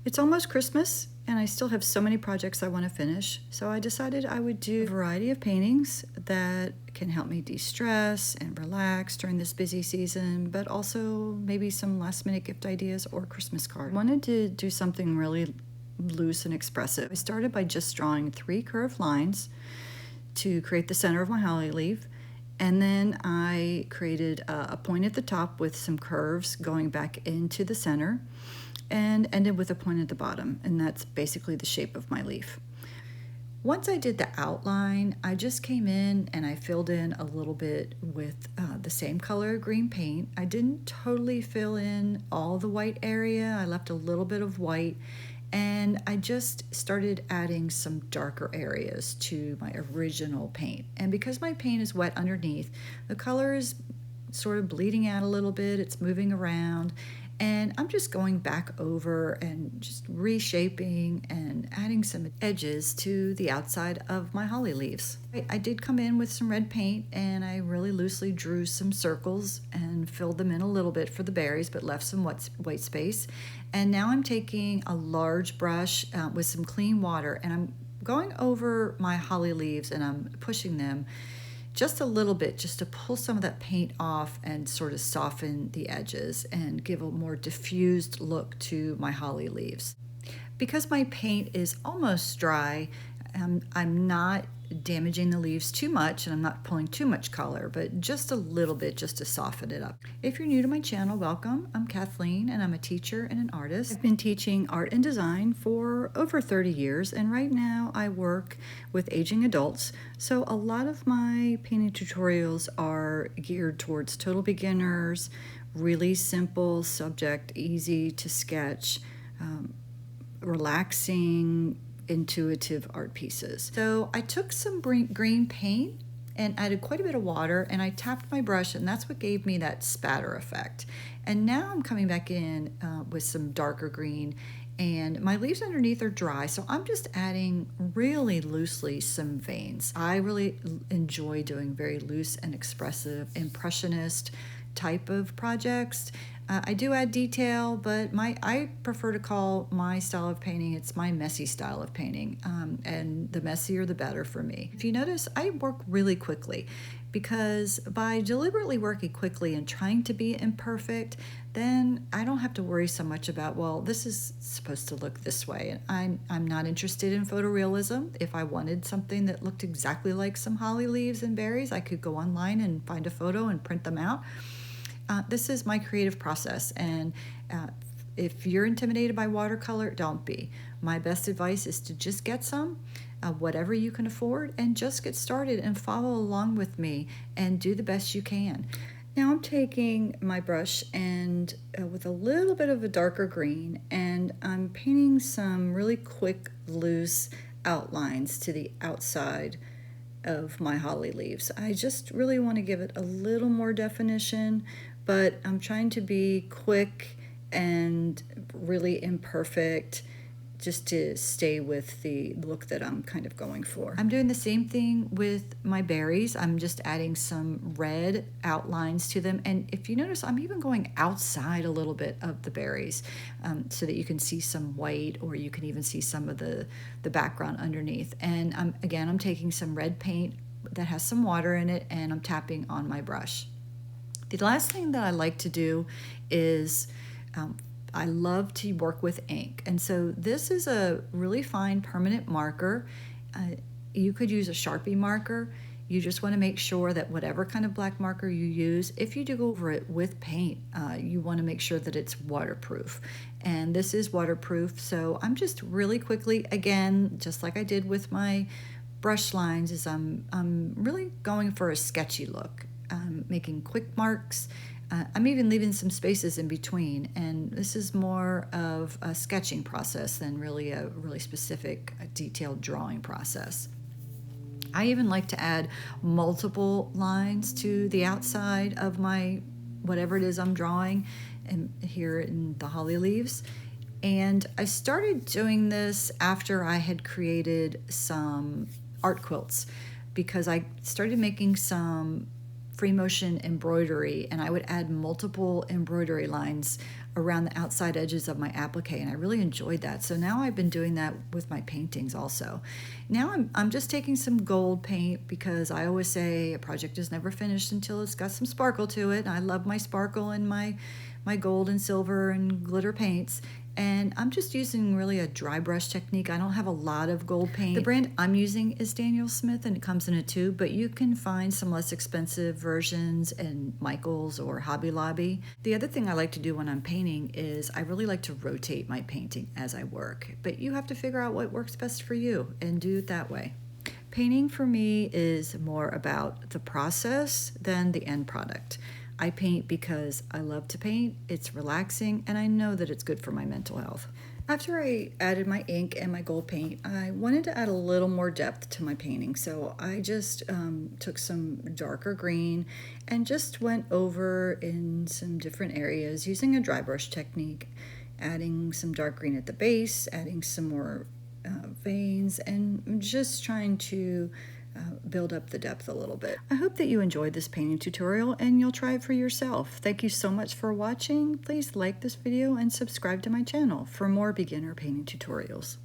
It's almost Christmas, and I still have so many projects I want to finish, so I decided I would do a variety of paintings that can help me de-stress and relax during this busy season, but also maybe some last-minute gift ideas or Christmas cards. I wanted to do something really loose and expressive. I started by just drawing 3 curved lines to create the center of my holly leaf, and then I created a point at the top with some curves going back into the center, and ended with a point at the bottom, and that's basically the shape of my leaf. Once I did the outline, I just came in and I filled in a little bit with the same color green paint. I didn't totally fill in all the white area. I left a little bit of white, and I just started adding some darker areas to my original paint. And because my paint is wet underneath, the color is sort of bleeding out a little bit, it's moving around, and I'm just going back over and just reshaping and adding some edges to the outside of my holly leaves. I did come in with some red paint, and I really loosely drew some circles and filled them in a little bit for the berries, but left some white space. And now I'm taking a large brush with some clean water, and I'm going over my holly leaves, and I'm pushing them just a little bit, just to pull some of that paint off and sort of soften the edges and give a more diffused look to my holly leaves. Because my paint is almost dry, I'm not damaging the leaves too much, and I'm not pulling too much color, but just a little bit just to soften it up. If you're new to my channel, welcome. I'm Kathleen, and I'm a teacher and an artist. I've been teaching art and design for over 30 years, and right now I work with aging adults, so a lot of my painting tutorials are geared towards total beginners, really simple subject, easy to sketch, relaxing, intuitive art pieces. So I took some green paint and added quite a bit of water, and I tapped my brush, and that's what gave me that spatter effect. And now I'm coming back in with some darker green, and my leaves underneath are dry, so I'm just adding really loosely some veins. I really enjoy doing very loose and expressive impressionist type of projects. I do add detail, but I prefer to call my style of painting, it's my messy style of painting, and the messier the better for me. If you notice, I work really quickly, because by deliberately working quickly and trying to be imperfect, then I don't have to worry so much about, well, this is supposed to look this way. And I'm not interested in photorealism. If I wanted something that looked exactly like some holly leaves and berries, I could go online and find a photo and print them out. This is my creative process, and if you're intimidated by watercolor, don't be. My best advice is to just get some, whatever you can afford, and just get started and follow along with me and do the best you can. Now I'm taking my brush and with a little bit of a darker green, and I'm painting some really quick, loose outlines to the outside of my holly leaves. I just really want to give it a little more definition, but I'm trying to be quick and really imperfect, just to stay with the look that I'm kind of going for. I'm doing the same thing with my berries. I'm just adding some red outlines to them, and if you notice, I'm even going outside a little bit of the berries, so that you can see some white, or you can even see some of the background underneath. And I'm taking some red paint that has some water in it, and I'm tapping on my brush. The last thing that I like to do is I love to work with ink, and so this is a really fine permanent marker. You could use a Sharpie marker. You just want to make sure that whatever kind of black marker you use, if you do go over it with paint, you want to make sure that it's waterproof. And this is waterproof, so I'm just really quickly, again, just like I did with my brush lines, is I'm really going for a sketchy look. I'm making quick marks. I'm even leaving some spaces in between, and this is more of a sketching process than really a really specific detailed drawing process. I even like to add multiple lines to the outside of my whatever it is I'm drawing, and here in the holly leaves. And I started doing this after I had created some art quilts, because I started making some free motion embroidery, and I would add multiple embroidery lines around the outside edges of my applique, and I really enjoyed that. So now I've been doing that with my paintings also. Now I'm just taking some gold paint, because I always say a project is never finished until it's got some sparkle to it. I love my sparkle and my gold and silver and glitter paints. And I'm just using really a dry brush technique. I don't have a lot of gold paint. The brand I'm using is Daniel Smith, and it comes in a tube, but you can find some less expensive versions in Michael's or Hobby Lobby. The other thing I like to do when I'm painting is I really like to rotate my painting as I work, but you have to figure out what works best for you and do it that way. Painting for me is more about the process than the end product. I paint because I love to paint, it's relaxing, and I know that it's good for my mental health. After I added my ink and my gold paint, I wanted to add a little more depth to my painting, so I just took some darker green and just went over in some different areas using a dry brush technique, adding some dark green at the base, adding some more veins, and just trying to build up the depth a little bit. I hope that you enjoyed this painting tutorial and you'll try it for yourself. Thank you so much for watching. Please like this video and subscribe to my channel for more beginner painting tutorials.